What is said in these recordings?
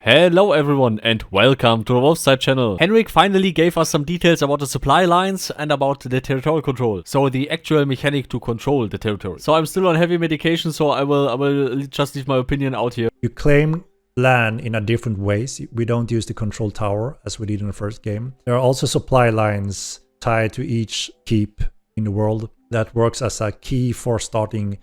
Hello everyone and welcome to the Wolfside channel. Henrik finally gave us some details about the supply lines and about the territorial control. So the actual mechanic to control the territory. So I'm still on heavy medication, so I will just leave my opinion out here. You claim land in a different ways. We don't use the control tower as we did in the first game. There are also supply lines tied to each keep in the world that works as a key for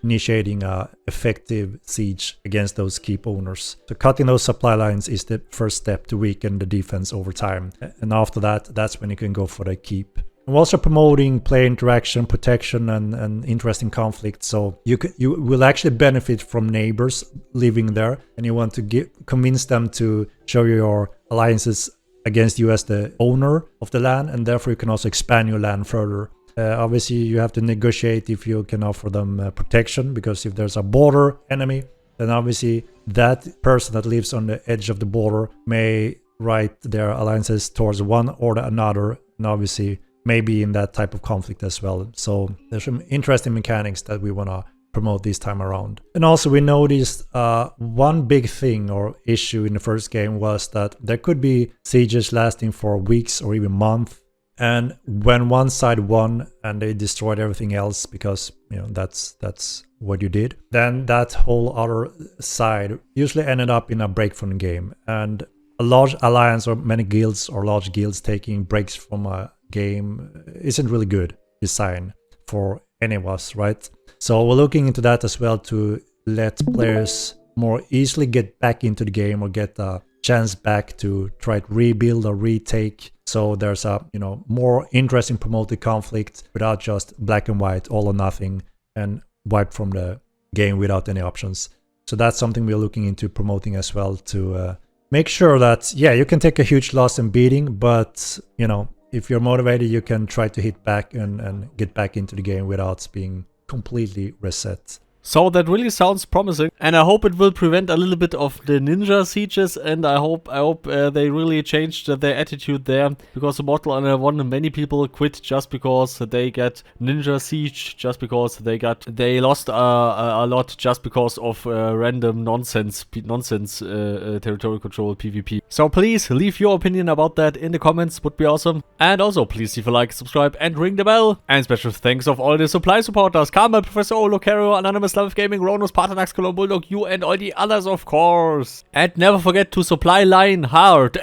initiating a effective siege against those keep owners. So cutting those supply lines is the first step to weaken the defense over time. And after that, that's when you can go for the keep. I'm also promoting player interaction, protection, and interesting conflict. So you will actually benefit from neighbors living there, and you want to convince them to show your alliances against you as the owner of the land, and therefore you can also expand your land further. Obviously, you have to negotiate if you can offer them protection, because if there's a border enemy, then obviously that person that lives on the edge of the border may write their alliances towards one or another, and obviously maybe in that type of conflict as well. So there's some interesting mechanics that we want to promote this time around. And also we noticed one big thing or issue in the first game was that there could be sieges lasting for weeks or even months. And when one side won and they destroyed everything else because, you know, that's what you did, then that whole other side usually ended up in a break from the game. And a large alliance or many guilds or large guilds taking breaks from a game isn't really good design for any of us, right? So we're looking into that as well to let players more easily get back into the game or get a chance back to try to rebuild or retake. So there's a more interesting promoted conflict without just black and white, all or nothing, and wiped from the game without any options. So that's something we're looking into promoting as well to make sure that, yeah, you can take a huge loss and beating, but, you know, if you're motivated, you can try to hit back and get back into the game without being completely reset. So that really sounds promising, and I hope it will prevent a little bit of the ninja sieges, and I hope they really changed their attitude there, because the Mortal Honor 1, many people quit just because they get ninja siege, just because they lost a lot just because of random nonsense territorial control PvP. So please leave your opinion about that in the comments, would be awesome. And also please leave a like, subscribe, and ring the bell. And special thanks of all the supply supporters: Carmel, Professor O, Lukario, Anonymous, Love Gaming, Rhonus, Paarthurnax, Cologne, Bulldog, you, and all the others, of course. And never forget to supply line hard.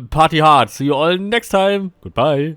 Party hard. See you all next time. Goodbye.